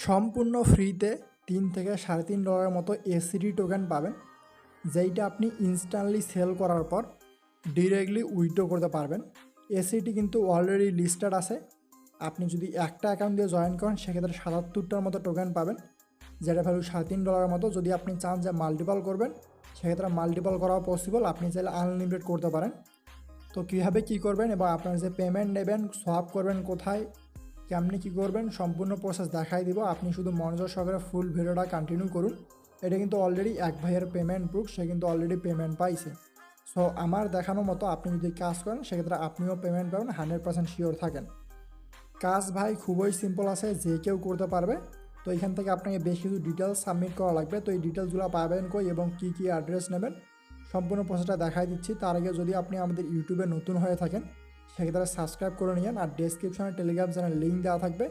সম্পূর্ণ ফ্রিতে $3 থেকে $3.5 মতো এসিডি টোকেন পাবেন, যেইটা আপনি ইনস্ট্যান্টলি সেল করার পর ডিরেক্টলি উইথড্র করতে পারবেন। এসিডি কিন্তু অলরেডি লিস্টেড আছে। আপনি যদি একটা অ্যাকাউন্ট দিয়ে জয়েন করেন সেক্ষেত্রে 77টার মতো টোকেন পাবেন, যেটা ভ্যালু $3.5 মতো। যদি আপনি চান যে মাল্টিপল করবেন সেক্ষেত্রে মাল্টিপল করাও পসিবল, আপনি চাইলে আনলিমিটেড করতে পারেন। তো কীভাবে কী করবেন এবং আপনার যে পেমেন্ট নেবেন, সোয়াপ করবেন কোথায়, কেমনি কী করবেন, সম্পূর্ণ প্রসেস দেখাই দিব। আপনি শুধু মনোযোগ সহকারে ফুল ভিডিওটা কন্টিনিউ করুন। এটা কিন্তু অলরেডি এক ভাইয়ের পেমেন্ট প্রুফ, সে কিন্তু অলরেডি পেমেন্ট পাইছে। সো আমার দেখানো মতো আপনি যদি কাজ করেন সেক্ষেত্রে আপনিও পেমেন্ট পাবেন, 100% শিওর থাকেন। কাজ ভাই খুবই সিম্পল আছে, যে কেউ করতে পারবে। তো এখান থেকে আপনাকে বেশ কিছু ডিটেলস সাবমিট করা লাগবে। তো এই ডিটেলসগুলো পাবেন কই এবং কী কী অ্যাড্রেস নেবেন সম্পূর্ণ প্রসেসটা দেখাই দিচ্ছি। তার আগে যদি আপনি আমাদের ইউটিউবে নতুন হয়ে থাকেন সেক্ষেত্রে সাবস্ক্রাইব করে নিন, আর ডেসক্রিপশনে টেলিগ্রাম চ্যানেল লিঙ্ক দেওয়া থাকবে।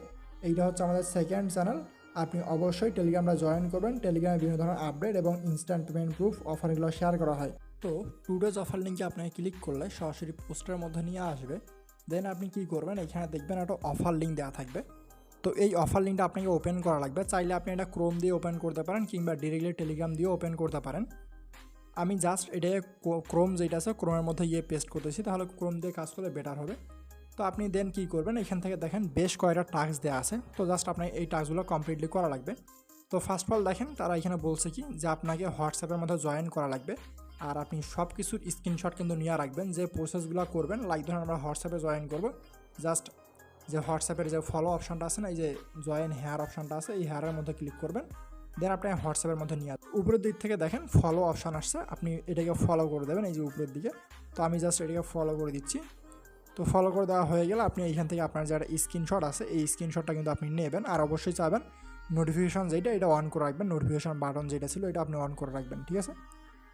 এইটা হচ্ছে আমাদের সেকেন্ড চ্যানেল, আপনি অবশ্যই টেলিগ্রামটা জয়েন করবেন। টেলিগ্রামে বিভিন্ন ধরনের আপডেট এবং ইনস্ট্যান্ট পেমেন্ট প্রুফ অফারগুলো শেয়ার করা হয়। তো টুডেজ অফার লিঙ্কে আপনাকে ক্লিক করলে সরাসরি পোস্টের মধ্যে নিয়ে আসবে। দেন আপনি কী করবেন, এখানে দেখবেন একটা অফার লিঙ্ক দেওয়া থাকবে। তো এই অফার লিঙ্কটা আপনাকে ওপেন করা লাগবে। চাইলে আপনি এটা ক্রোম দিয়ে ওপেন করতে পারেন কিংবা ডিরেক্টলি টেলিগ্রাম দিয়ে ওপেন করতে পারেন। আমি জাস্ট এটা ক্রোম যেটা আছে ক্রোমের মধ্যে গিয়ে পেস্ট করতেছি, তাহলে ক্রোম দিয়ে কাজ করলে বেটার হবে। তো আপনি দেন কী করবেন, এখান থেকে দেখেন বেশ কয়েকটা টাস্ক দেওয়া আছে। তো জাস্ট আপনার এই টাস্কগুলো কমপ্লিটলি করা লাগবে। তো ফার্স্ট অফ অল দেখেন তারা এখানে বলছে কি যে আপনাকে হোয়াটসঅ্যাপের মধ্যে জয়েন করা লাগবে, আর আপনি সব কিছুর স্ক্রিনশট কিন্তু নিয়ে রাখবেন যে প্রসেসগুলো করবেন। লাইক ধরুন আমরা হোয়াটসঅ্যাপে জয়েন করব, জাস্ট যে হোয়াটসঅ্যাপের যে ফলো অপশানটা আছে না, এই যে জয়েন হেয়ার অপশানটা আছে, এই হেয়ারের মধ্যে ক্লিক করবেন। দেন আপনি হোয়াটসঅ্যাপের মধ্যে নিয়ে উপরের দিক থেকে দেখেন ফলো অপশান আসছে, আপনি এটাকে ফলো করে দেবেন এই যে উপরের দিকে। তো আমি জাস্ট এটাকে ফলো করে দিচ্ছি। তো ফলো করে দেওয়া হয়ে গেলে আপনি এইখান থেকে আপনার যারা স্ক্রিনশট আছে এই স্ক্রিনশটটা কিন্তু আপনি নেবেন, আর অবশ্যই চাবেন নোটিফিকেশন যেটা এটা অন করে রাখবেন, নোটিফিকেশন বাটন যেটা ছিল এটা আপনি অন করে রাখবেন, ঠিক আছে।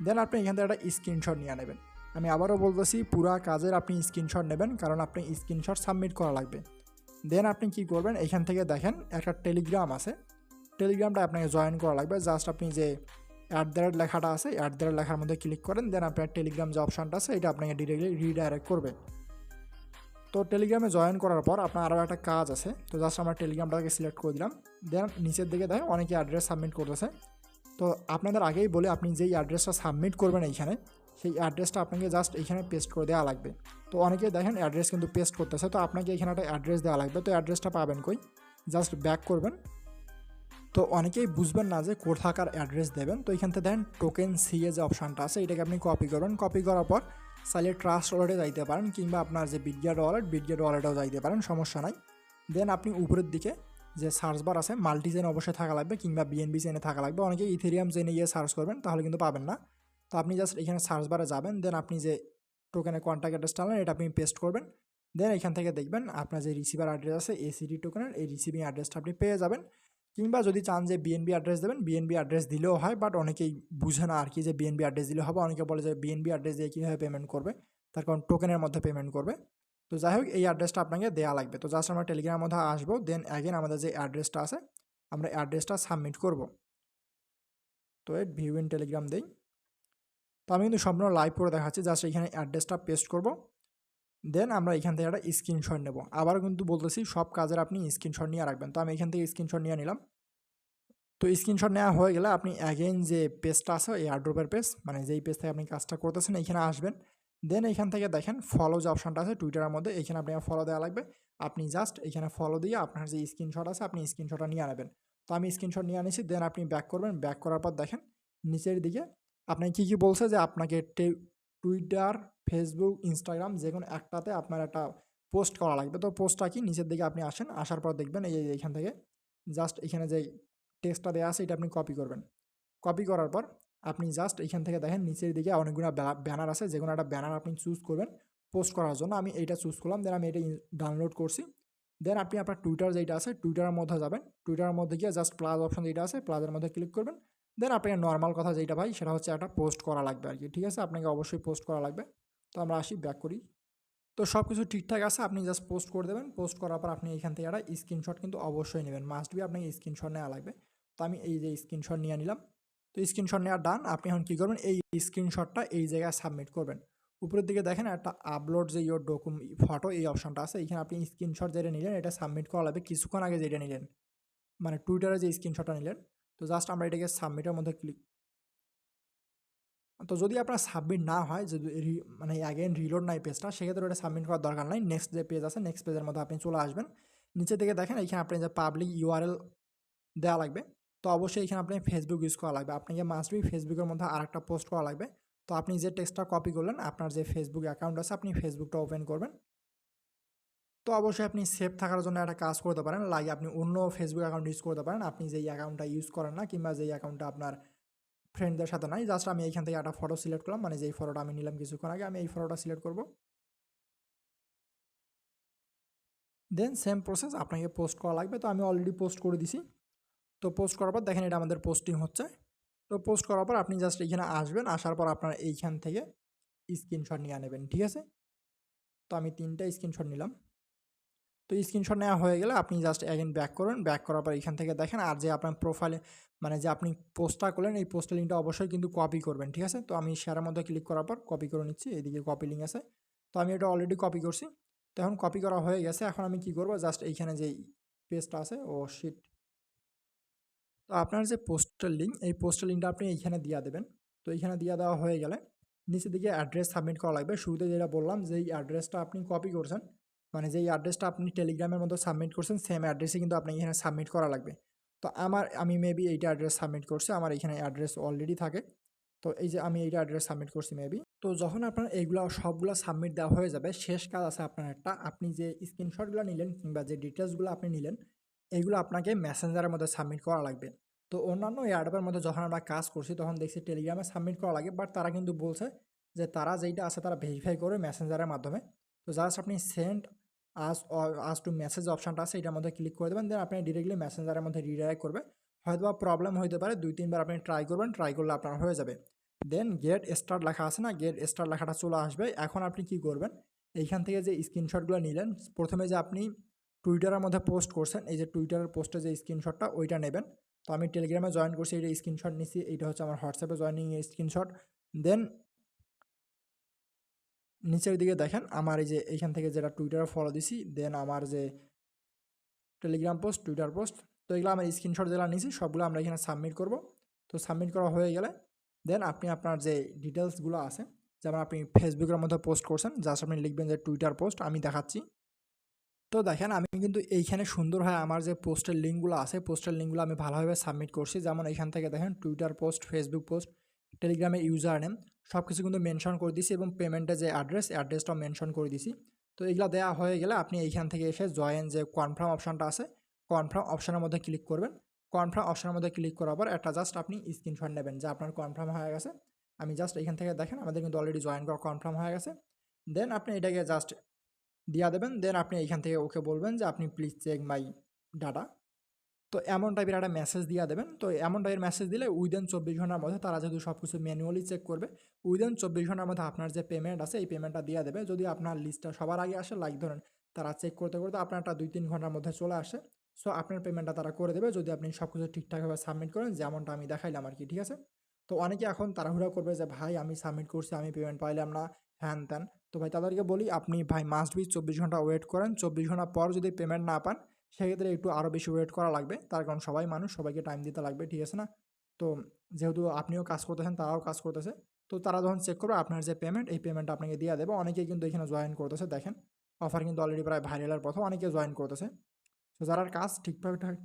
দেন আপনি এখান থেকে একটা স্ক্রিনশট নিয়ে নেবেন। আমি আবারও বলতেছি পুরা কাজের আপনি স্ক্রিনশট নেবেন, কারণ আপনি স্ক্রিনশট সাবমিট করা লাগবে। দেন আপনি কি করবেন, এখান থেকে দেখেন একটা টেলিগ্রাম আছে, টেলিগ্রামটা আপনাকে জয়েন করা লাগবে। জাস্ট আপনি যে @ লেখাটা আছে @ লেখার মধ্যে ক্লিক করেন। দেন আপনার টেলিগ্রাম যে অপশানটা আছে এটা আপনাকে ডিরেক্টলি রিডাইরেক্ট করবে। তো টেলিগ্রামে জয়েন করার পর আপনার আরও একটা কাজ আছে। তো জাস্ট আমরা টেলিগ্রামটাকে সিলেক্ট করে দিলাম। দেন নিচের দিকে দেখেন অনেকে অ্যাড্রেস সাবমিট করতেছে। তো আপনাদের আগেই বলে আপনি যেই অ্যাড্রেসটা সাবমিট করবেন এইখানে, সেই অ্যাড্রেসটা আপনাকে জাস্ট এইখানে পেস্ট করে দেওয়া লাগবে। তো অনেকে দেখেন অ্যাড্রেস কিন্তু পেস্ট করতেছে, তো আপনাকে এখানে একটা অ্যাড্রেস দেওয়া লাগবে। তো অ্যাড্রেসটা পাবেন কই, জাস্ট ব্যাক করবেন। তো অনেকেই বুঝবেন না যে কোথাকার অ্যাড্রেস দেবেন। তো এখান থেকে দেখেন টোকেন সিএ যে অপশানটা আছে এটাকে আপনি কপি করবেন। কপি করার পর চাইলে ট্রাস্ট ওয়ালেটে যাইতে পারেন কিংবা আপনার যে বিটগেট ওয়ালেটেও যাইতে পারেন, সমস্যা নাই। দেন আপনি উপরের দিকে যে সার্চ বার আছে মাল্টি চেন অবশ্যই থাকা লাগবে কিংবা বিএনবি চেনে থাকা লাগবে। অনেকে ইথেরিয়াম চেনে গিয়ে সার্চ করবেন তাহলে কিন্তু পাবেন না। তো আপনি জাস্ট এখানে সার্চ বারে যাবেন। দেন আপনি যে টোকেনের কন্ট্যাক্ট অ্যাড্রেসটা আনলেন এটা আপনি পেস্ট করবেন। দেন এখান থেকে দেখবেন আপনার যে রিসিভার অ্যাড্রেস আছে এসিডি টোকেনের এই রিসিভিং অ্যাড্রেসটা আপনি পেয়ে যাবেন। কিংবা যদি চান যে বিএনবি অ্যাড্রেস দেবেন, বিএনবি অ্যাড্রেস দিলেও হয়, বাট অনেকেই বুঝে না আর কি যে বিএনবি অ্যাড্রেস দিলে হবে। অনেকে বলে যে বিএনবি অ্যাড্রেস দিয়ে কীভাবে পেমেন্ট করবে, তার কারণ টোকেনের মধ্যে পেমেন্ট করবে। তো যাই হোক এই অ্যাড্রেসটা আপনাকে দেওয়া লাগবে। তো জাস্ট আমরা টেলিগ্রামের মধ্যে আসবো। দেন অ্যাগেন আমাদের যে অ্যাড্রেসটা আছে আমরা অ্যাড্রেসটা সাবমিট করব। তো ভিউ ইন টেলিগ্রাম দেই। তো আমি কিন্তু সম্পূর্ণ লাইভ করে দেখাচ্ছি। জাস্ট এখানে অ্যাড্রেসটা পেস্ট করব। দেন আমরা এখান থেকে একটা স্ক্রিনশট নেব। আবারও কিন্তু বলতেছি সব কাজের আপনি স্ক্রিনশট নিয়ে রাখবেন। তো আমি এখান থেকে স্ক্রিনশট নিয়ে নিলাম। তো স্ক্রিনশট নেওয়া হয়ে গেলে আপনি অ্যাগেন যে পেজটা আছে এই এয়ারড্রপের পেজ, মানে যেই পেজ থেকে আপনি কাজটা করতেছেন এইখানে আসবেন। দেন এখান থেকে দেখেন ফলো যে অপশানটা আছে টুইটারের মধ্যে, এখানে আপনি ফলো দেওয়া লাগবে। আপনি জাস্ট এখানে ফলো দিয়ে আপনার যে স্ক্রিনশট আছে আপনি স্ক্রিনশটটা নিয়ে নেবেন। তো আমি স্ক্রিনশট নিয়ে আনিছি। দেন আপনি ব্যাক করবেন। ব্যাক করার পর দেখেন নিচের দিকে আপনাকে কী বলছে যে আপনাকে টুইটার, ফেসবুক, ইনস্টাগ্রাম যে কোনো একটাতে আপনার একটা পোস্ট করা লাগবে। তো পোস্টটা কি, নিচের দিকে আপনি আসেন, আসার পর দেখবেন এইখান থেকে জাস্ট এখানে যে টেক্সটটা দেওয়া আছে এটা আপনি কপি করবেন। কপি করার পর আপনি জাস্ট এখান থেকে দেখেন নিচের দিকে অনেকগুলো ব্যানার আছে, যে কোনো একটা ব্যানার আপনি চুজ করবেন পোস্ট করার জন্য। আমি এইটা চুজ করলাম। দেন আমি এটা ডাউনলোড করছি। দেন আপনি আপনার টুইটার যেটা আছে টুইটারের মধ্যে যাবেন। টুইটারের মধ্যে গিয়ে জাস্ট প্লাস অপশন যেটা আছে প্লাসের মধ্যে ক্লিক করবেন। দেন আপনাকে নর্মাল কথা যেটা ভাই সেটা হচ্ছে একটা পোস্ট করা লাগবে আর কি, ঠিক আছে। আপনাকে অবশ্যই পোস্ট করা লাগবে। তো আমরা আসি, ব্যাক করি। তো সব কিছু ঠিকঠাক আছে, আপনি জাস্ট পোস্ট করে দেবেন। পোস্ট করার পর আপনি এখান থেকে একটা স্ক্রিনশট কিন্তু অবশ্যই নেবেন, মাস্ট বি আপনাকে স্ক্রিনশট নেওয়া লাগবে। তো আমি এই যে স্ক্রিনশট নিয়ে নিলাম। তো স্ক্রিনশট নেওয়া ডান। আপনি এখন কী করবেন, এই স্ক্রিনশটটা এই জায়গায় সাবমিট করবেন। উপরের দিকে দেখেন একটা আপলোড যে ইয়োর ফটো এই অপশনটা আছে, এইখানে আপনি স্ক্রিনশট যেটা নিলেন এটা সাবমিট করা লাগবে কিছুক্ষণ আগে যেটা নিলেন। মানে টুইটারে যে স্ক্রিনশটটা নিলেন, তো জাস্ট আমরা এটাকে সাবমিটের মধ্যে ক্লিক, তো যদি আপনার সাবমিট না হয়, যদি মানে অ্যাগেন রিলোড নাই পেজটা, সেক্ষেত্রে ওটা সাবমিট করার দরকার নাই। নেক্সট যে পেজ আছে, নেক্সট পেজের মধ্যে আপনি চলে আসবেন। নিচে থেকে দেখেন এখানে আপনি যে পাবলিক ইউআরএল দেওয়া লাগবে, তো অবশ্যই এখানে আপনি ফেসবুক ইউজ করা লাগবে। আপনাকে মাস্ট বি ফেসবুকের মধ্যে আরেকটা পোস্ট করা লাগবে। তো আপনি যে টেক্সটটা কপি করলেন, আপনার যে ফেসবুক অ্যাকাউন্ট আছে, আপনি ফেসবুকটা ওপেন করবেন। তো অবশ্যই আপনি সেফ থাকার জন্য একটা কাজ করতে পারেন, লাগে আপনি অন্য ফেসবুক অ্যাকাউন্ট ইউজ করতে পারেন, আপনি যেই অ্যাকাউন্টটা ইউজ করেন না, কিংবা যেই অ্যাকাউন্টটা আপনার ফ্রেন্ডদের সাথে নাই। জাস্ট আমি এইখান থেকে একটা ফটো সিলেক্ট করলাম, মানে যেই ফটোটা আমি নিলাম কিছুক্ষণ আগে, আমি এই ফটোটা সিলেক্ট করব। দেন সেম প্রসেস আপনাকে পোস্ট করা লাগবে। তো আমি অলরেডি পোস্ট করে দিছি। তো পোস্ট করার পর দেখেন এটা আমাদের পোস্টিং হচ্ছে। তো পোস্ট করার পর আপনি জাস্ট এইখানে আসবেন, আসার পর আপনার এইখান থেকে স্ক্রিনশট নিয়ে নেবেন, ঠিক আছে? তো আমি 3টা স্ক্রিনশট নিলাম। তো স্ক্রিনশট নেওয়া হয়ে গেলে আপনি জাস্ট অ্যাগেন ব্যাক করবেন। ব্যাক করার পর এখান থেকে দেখেন, আর যে আপনার প্রোফাইলে মানে যে আপনি পোস্টটা করলেন, এই পোস্টের লিঙ্কটা অবশ্যই কিন্তু কপি করবেন, ঠিক আছে? তো আমি শেয়ারের মধ্যে ক্লিক করার পর কপি করে নিচ্ছি। এইদিকে কপি লিঙ্ক আছে, তো আমি এটা অলরেডি কপি করছি। তো এখন কপি করা হয়ে গেছে। এখন আমি কি করব, জাস্ট এইখানে যে পেজটা আছে, ও শিট, তো আপনার যে পোস্টের লিঙ্ক, এই পোস্টের লিঙ্কটা আপনি এইখানে দিয়ে দেবেন। তো এইখানে দিয়ে দেওয়া হয়ে গেলে নিচের দিকে অ্যাড্রেস সাবমিট করা লাগবে। শুরুতে যেটা বললাম, যেই অ্যাড্রেসটা আপনি কপি করছেন, মানে যেই অ্যাড্রেসটা আপনি টেলিগ্রামের মধ্যে সাবমিট করছেন, সেম অ্যাড্রেসে কিন্তু আপনি এখানে সাবমিট করা লাগবে। তো আমি মেবি এইটা অ্যাড্রেস সাবমিট করছি, আমার এখানে অ্যাড্রেস অলরেডি থাকে। তো এই যে আমি এইটা অ্যাড্রেস সাবমিট করছি মেবি। তো যখন আপনার এইগুলো সবগুলো সাবমিট দেওয়া হয়ে যাবে, শেষ কাজ আছে আপনার একটা, আপনি যে স্ক্রিনশটগুলো নিলেন কিংবা যে ডিটেলসগুলো আপনি নিলেন, এইগুলো আপনাকে মেসেঞ্জারের মধ্যে সাবমিট করা লাগবে। তো অন্যান্য অ্যাডবের মধ্যে যখন আমরা কাজ করছি, তখন দেখছি টেলিগ্রামে সাবমিট করা লাগে, বাট তারা কিন্তু বলছে যে তারা যেইটা আছে তারা ভেরিফাই করে মেসেঞ্জারের মাধ্যমে। তো জাস্ট আপনি সেন্ড আস টু মেসেজ অপশানটা আছে, এটার মধ্যে ক্লিক করে দেবেন। দেন আপনি ডিরেক্টলি মেসেঞ্জারের মধ্যে রিডাইরেক্ট করবে। হয়তো বা প্রবলেম হইতে পারে, 2-3 বার আপনি ট্রাই করবেন, ট্রাই করলে আপনার হয়ে যাবে। দেন গেট স্টার্ট লেখা আছে না, গেট স্টার্ট লেখাটা চলে আসবে। এখন আপনি কি করবেন, এইখান থেকে যে স্ক্রিনশটগুলো নিলেন, প্রথমে যে আপনি টুইটারের মধ্যে পোস্ট করছেন, এই যে টুইটারের পোস্টে যে স্ক্রিনশটটা, ওইটা নেবেন। তো আমি টেলিগ্রামে জয়েন করছি, এইটা স্ক্রিনশট নিছি, এইটা হচ্ছে আমার হোয়াটসঅ্যাপে জয়েনিং স্ক্রিনশট। দেন নিচের দিকে দেখেন আমার এই যে এইখান থেকে যেটা টুইটারে ফলো দিছি, দেন আমার যে টেলিগ্রাম পোস্ট, টুইটার পোস্ট, তো এগুলো আমার স্ক্রিনশট যেগুলো নিছি সবগুলো আমরা এখানে সাবমিট করব। তো সাবমিট করা হয়ে গেলে দেন আপনি আপনার যে ডিটেলসগুলো আছে, যেমন আপনি ফেসবুকের মধ্যে পোস্ট করছেন, জাস্ট আপনি লিখবেন যে টুইটার পোস্ট, আমি দেখাচ্ছি। তো দেখেন আমি কিন্তু এইখানে সুন্দর হয় আমার যে পোস্টের লিঙ্কগুলো আছে, পোস্টের লিঙ্কগুলো আমি ভালোভাবে সাবমিট করছি। যেমন এইখান থেকে দেখেন টুইটার পোস্ট, ফেসবুক পোস্ট, টেলিগ্রামের ইউজার নেম সব কিছু কিন্তু মেনশন করে দিছি, এবং পেমেন্টের যে অ্যাড্রেসটাও মেনশন করে দিছি। তো এগুলো দেওয়া হয়ে গেলে আপনি এইখান থেকে এসে জয়েন যে কনফার্ম অপশানটা আছে, কনফার্ম অপশানের মধ্যে ক্লিক করবেন। কনফার্ম অপশানের মধ্যে ক্লিক করার পর একটা জাস্ট আপনি স্ক্রিনশট নেবেন যে আপনার কনফার্ম হয়ে গেছে। আমি জাস্ট এইখান থেকে দেখেন আমাদের কিন্তু অলরেডি জয়েন করা কনফার্ম হয়ে গেছে। দেন আপনি এটাকে জাস্ট দিয়া দেবেন। দেন আপনি এইখান থেকে ওকে বলবেন যে আপনি প্লিজ চেক মাই ডাটা। তো এমন টাইপের একটা মেসেজ দিয়ে দেবেন। তো এমন টাইপের মেসেজ দিলে উইদিন 24 ঘন্টার মধ্যে, তারা যেহেতু সব কিছু ম্যানুয়ালি চেক করবে, উইদিন 24 ঘন্টার মধ্যে আপনার যে পেমেন্ট আছে এই পেমেন্টটা দিয়ে দেবে। যদি আপনার লিস্টটা সবার আগে আসে, লাইক ধরেন তারা চেক করতে করতে আপনারটা 2-3 ঘন্টার মধ্যে চলে আসে, সো আপনার পেমেন্টটা তারা করে দেবে যদি আপনি সব কিছু ঠিকঠাকভাবে সাবমিট করেন, যেমনটা আমি দেখাইলাম আর কি, ঠিক আছে? তো অনেকে এখন তাড়াহুড়া করবে যে ভাই আমি সাবমিট করছি, আমি পেমেন্ট পাইলাম না, হ্যান ত্যান। তো ভাই তাদেরকে বলি, আপনি ভাই মাস্ট বি 24 ঘন্টা ওয়েট করেন। 24 ঘন্টা পর যদি পেমেন্ট না পান, সেক্ষেত্রে একটু আরও বেশি ওয়েট করা লাগবে, তার কারণ সবাই মানুষ, সবাইকে টাইম দিতে লাগবে, ঠিক আছে না? তো যেহেতু আপনিও কাজ করতেছেন, তারাও কাজ করতেছে, তো তারা যখন চেক করবে আপনার যে পেমেন্ট, এই পেমেন্টটা আপনাকে দিয়ে দেবে। অনেকেই কিন্তু এখানে জয়েন করতেছে, দেখেন অফার কিন্তু অলরেডি প্রায় ভাইরালের প্রথম, অনেকে জয়েন করতেছে। তো যারা কাজ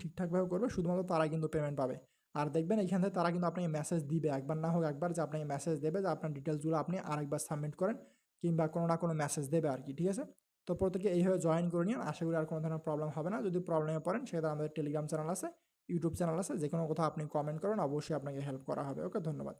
ঠিকঠাকভাবে করবে, শুধুমাত্র তারাই কিন্তু পেমেন্ট পাবে। আর দেখবেন এইখান থেকে তারা কিন্তু আপনাকে মেসেজ দিবে, একবার না হোক একবার, যে আপনাকে মেসেজ দেবে যে আপনার ডিটেলসগুলো আপনি আরেকবার সাবমিট করেন, কিংবা কোনো না কোনো মেসেজ দেবে আর কি, ঠিক আছে? তো প্রত্যেকে এইভাবে জয়েন করে নিন, আশা করি আর কোনো ধরনের প্রবলেম হবে না। যদি প্রবলেমে পড়েন, সেক্ষেত্রে আমাদের টেলিগ্রাম চ্যানেল আছে, ইউটিউব চ্যানেল আছে, যে কোনো কোথাও আপনি কমেন্ট করেন, অবশ্যই আপনাকে হেল্প করা হবে। ওকে, ধন্যবাদ।